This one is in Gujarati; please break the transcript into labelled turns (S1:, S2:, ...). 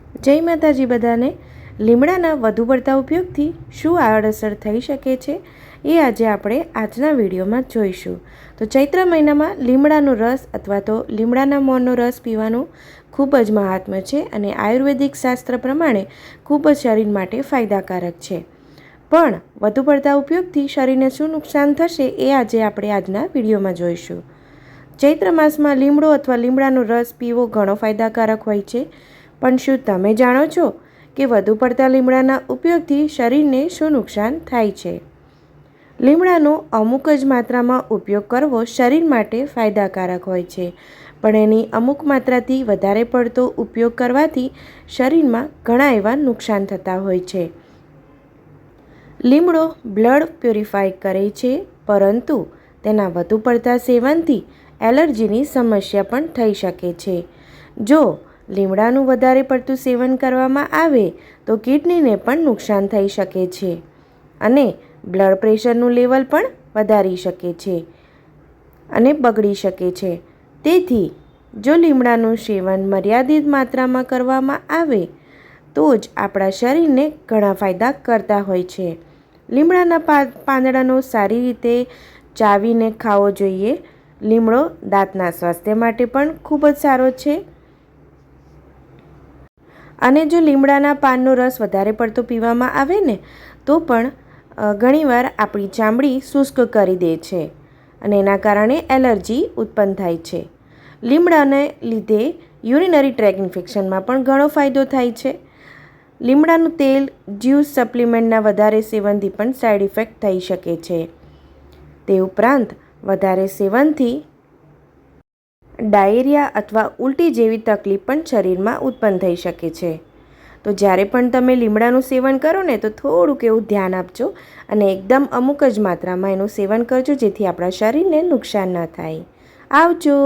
S1: જય માતાજી બધાને। લીમડાના વધુ પડતા ઉપયોગથી શું આડઅસર થઈ શકે છે એ આજે આપણે આજના વિડીયોમાં જોઈશું। તો ચૈત્ર મહિનામાં લીમડાનો રસ અથવા તો લીમડાના મોરનો રસ પીવાનું ખૂબ જ મહાત્મ્ય છે અને આયુર્વેદિક શાસ્ત્ર પ્રમાણે ખૂબ જ શરીર માટે ફાયદાકારક છે। પણ વધુ પડતા ઉપયોગથી શરીરને શું નુકસાન થશે એ આજે આપણે આજના વિડીયોમાં જોઈશું। ચૈત્ર માસમાં લીમડો અથવા લીમડાનો રસ પીવો ઘણો ફાયદાકારક હોય છે, પણ શું તમે જાણો છો કે વધુ પડતા લીમડાના ઉપયોગથી શરીરને શું નુકસાન થાય છે? લીમડાનો અમુક જ માત્રામાં ઉપયોગ કરવો શરીર માટે ફાયદાકારક હોય છે, પણ એની અમુક માત્રાથી વધારે પડતો ઉપયોગ કરવાથી શરીરમાં ઘણા એવા નુકસાન થતા હોય છે। લીમડો બ્લડ પ્યુરિફાય કરે છે, પરંતુ તેના વધુ પડતા સેવનથી એલર્જીની સમસ્યા પણ થઈ શકે છે। જો લીમડાનું વધારે પડતું સેવન કરવામાં આવે તો કિડનીને પણ નુકસાન થઈ શકે છે અને બ્લડ પ્રેશરનું લેવલ પણ વધારી શકે છે અને બગડી શકે છે। તેથી જો લીમડાનું સેવન મર્યાદિત માત્રામાં કરવામાં આવે તો જ આપણા શરીરને ઘણા ફાયદા કરતા હોય છે। લીમડાના પાંદડાનો સારી રીતે ચાવીને ખાવો જોઈએ। લીમડો દાંતના સ્વાસ્થ્ય માટે પણ ખૂબ જ સારો છે અને જો લીમડાના પાનનો રસ વધારે પડતો પીવામાં આવે ને તો પણ ઘણીવાર આપણી ચામડી શુષ્ક કરી દે છે અને એના કારણે એલર્જી ઉત્પન્ન થાય છે। લીમડાને લીધે યુરિનરી ટ્રેક ઇન્ફેક્શનમાં પણ ઘણો ફાયદો થાય છે। લીમડાનું તેલ જ્યુસ સપ્લિમેન્ટના વધારે સેવનથી પણ સાઇડ ઇફેક્ટ થઈ શકે છે। તે ઉપરાંત વધારે સેવનથી ડાયેરિયા અથવા ઉલટી જેવી તકલીફ પણ શરીરમાં ઉત્પન્ન થઈ શકે છે। તો જ્યારે પણ તમે લીમડાનું સેવન કરો ને તો થોડુંક એવું ધ્યાન આપજો અને એકદમ અમુક જ માત્રામાં એનું સેવન કરજો, જેથી આપણા શરીરને નુકસાન ન થાય। આવજો।